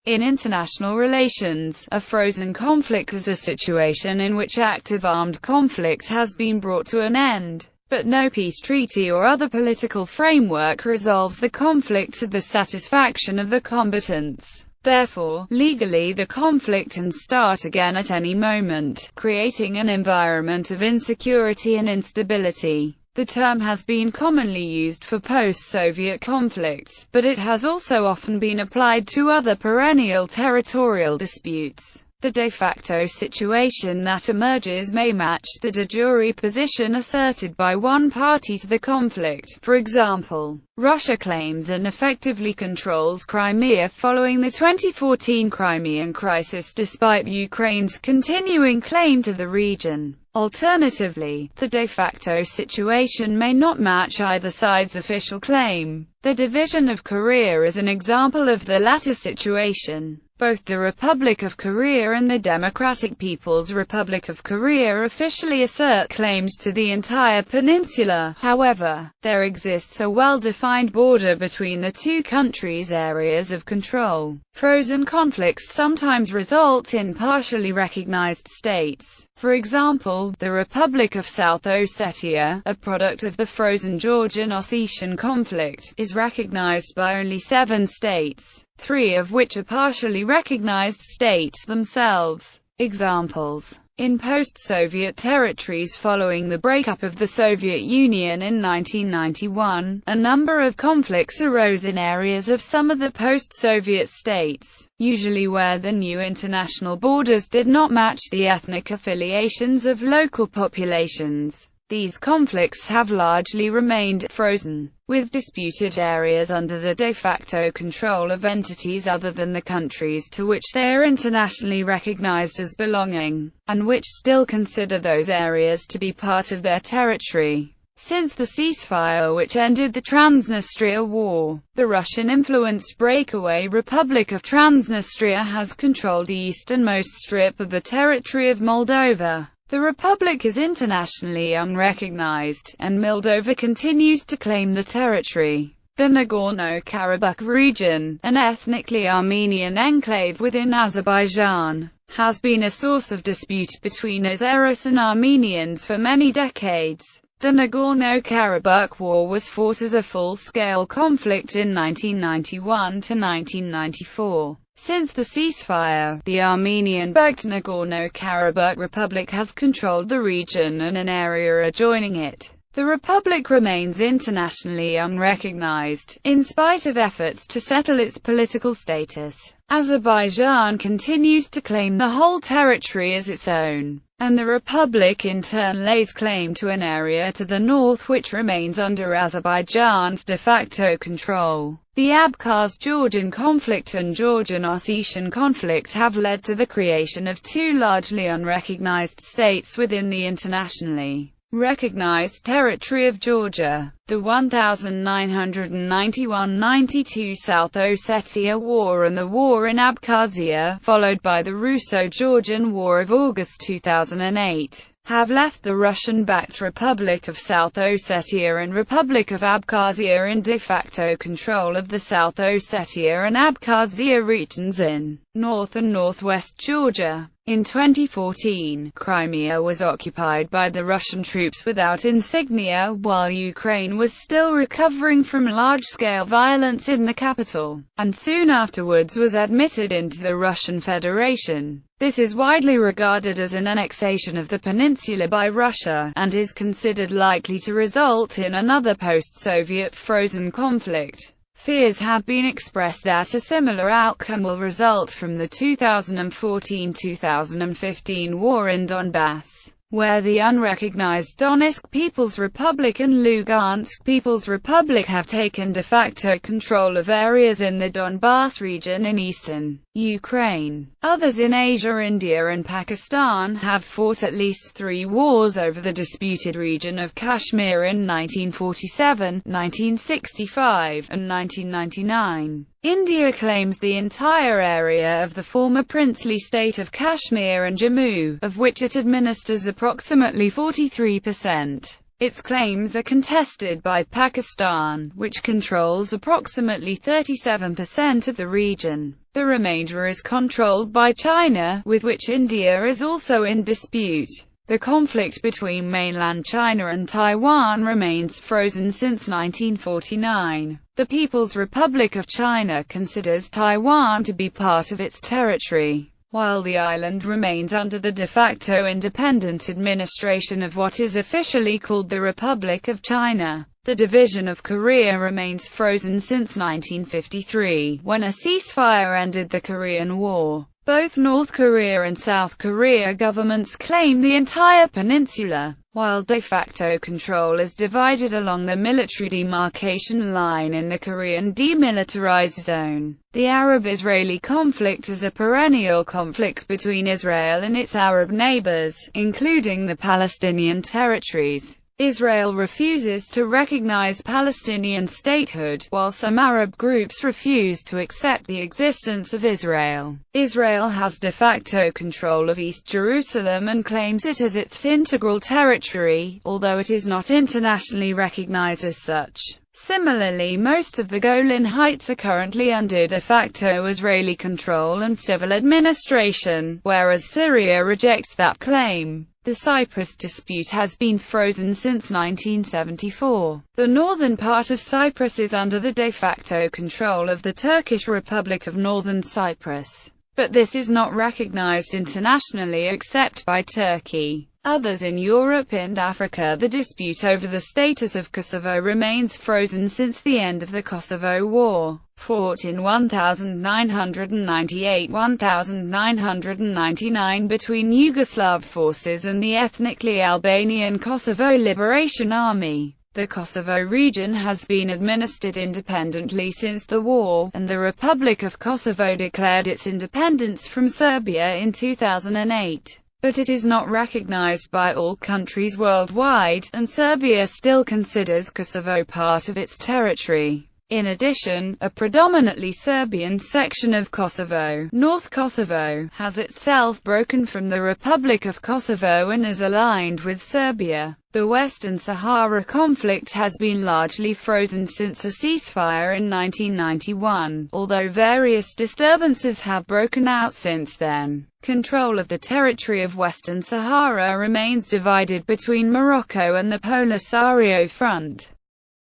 In international relations, a frozen conflict is a situation in which active armed conflict has been brought to an end, but no peace treaty or other political framework resolves the conflict to the satisfaction of the combatants. Therefore, legally the conflict can start again at any moment, creating an environment of insecurity and instability. The term has been commonly used for post-Soviet conflicts, but it has also often been applied to other perennial territorial disputes. The de facto situation that emerges may match the de jure position asserted by one party to the conflict. For example, Russia claims and effectively controls Crimea following the 2014 Crimean crisis despite Ukraine's continuing claim to the region. Alternatively, the de facto situation may not match either side's official claim. The division of Korea is an example of the latter situation. Both the Republic of Korea and the Democratic People's Republic of Korea officially assert claims to the entire peninsula. However, there exists a well-defined border between the two countries' areas of control. Frozen conflicts sometimes result in partially recognized states. For example, the Republic of South Ossetia, a product of the frozen Georgian-Ossetian conflict, is recognized by only 7 states, 3 of which are partially recognized states themselves. Examples: in post-Soviet territories following the breakup of the Soviet Union in 1991, a number of conflicts arose in areas of some of the post-Soviet states, usually where the new international borders did not match the ethnic affiliations of local populations. These conflicts have largely remained frozen, with disputed areas under the de facto control of entities other than the countries to which they are internationally recognized as belonging, and which still consider those areas to be part of their territory. Since the ceasefire which ended the Transnistria War, the Russian-influenced breakaway Republic of Transnistria has controlled the easternmost strip of the territory of Moldova. The republic is internationally unrecognized, and Moldova continues to claim the territory. The Nagorno-Karabakh region, an ethnically Armenian enclave within Azerbaijan, has been a source of dispute between Azeris and Armenians for many decades. The Nagorno-Karabakh War was fought as a full-scale conflict in 1991 to 1994. Since the ceasefire, the Armenian-backed Nagorno-Karabakh Republic has controlled the region and an area adjoining it. The republic remains internationally unrecognized, in spite of efforts to settle its political status. Azerbaijan continues to claim the whole territory as its own, and the republic in turn lays claim to an area to the north which remains under Azerbaijan's de facto control. The Abkhaz-Georgian conflict and Georgian-Ossetian conflict have led to the creation of 2 largely unrecognized states within the internationally recognized territory of Georgia. The 1991–92 South Ossetia War and the war in Abkhazia, followed by the Russo-Georgian War of August 2008, have left the Russian-backed Republic of South Ossetia and Republic of Abkhazia in de facto control of the South Ossetia and Abkhazia regions in north and northwest Georgia. In 2014, Crimea was occupied by the Russian troops without insignia, while Ukraine was still recovering from large-scale violence in the capital, and soon afterwards was admitted into the Russian Federation. This is widely regarded as an annexation of the peninsula by Russia, and is considered likely to result in another post-Soviet frozen conflict. Fears have been expressed that a similar outcome will result from the 2014–2015 war in Donbass, where the unrecognized Donetsk People's Republic and Lugansk People's Republic have taken de facto control of areas in the Donbass region in eastern Ukraine. Others in Asia, India and Pakistan have fought at least 3 wars over the disputed region of Kashmir in 1947, 1965, and 1999. India claims the entire area of the former princely state of Kashmir and Jammu, of which it administers approximately 43%. Its claims are contested by Pakistan, which controls approximately 37% of the region. The remainder is controlled by China, with which India is also in dispute. The conflict between mainland China and Taiwan remains frozen since 1949. The People's Republic of China considers Taiwan to be part of its territory, while the island remains under the de facto independent administration of what is officially called the Republic of China. The division of Korea remains frozen since 1953, when a ceasefire ended the Korean War. Both North Korea and South Korea governments claim the entire peninsula, while de facto control is divided along the military demarcation line in the Korean Demilitarized Zone. The Arab-Israeli conflict is a perennial conflict between Israel and its Arab neighbors, including the Palestinian territories. Israel refuses to recognize Palestinian statehood, while some Arab groups refuse to accept the existence of Israel. Israel has de facto control of East Jerusalem and claims it as its integral territory, although it is not internationally recognized as such. Similarly, most of the Golan Heights are currently under de facto Israeli control and civil administration, whereas Syria rejects that claim. The Cyprus Dispute has been frozen since 1974. The northern part of Cyprus is under the de facto control of the Turkish Republic of Northern Cyprus, but this is not recognized internationally except by Turkey. Others in Europe and Africa. The dispute over the status of Kosovo remains frozen since the end of the Kosovo War, fought in 1998–1999 between Yugoslav forces and the ethnically Albanian Kosovo Liberation Army. The Kosovo region has been administered independently since the war, and the Republic of Kosovo declared its independence from Serbia in 2008. But it is not recognized by all countries worldwide, and Serbia still considers Kosovo part of its territory. In addition, a predominantly Serbian section of Kosovo, North Kosovo, has itself broken from the Republic of Kosovo and is aligned with Serbia. The Western Sahara conflict has been largely frozen since a ceasefire in 1991, although various disturbances have broken out since then. Control of the territory of Western Sahara remains divided between Morocco and the Polisario Front.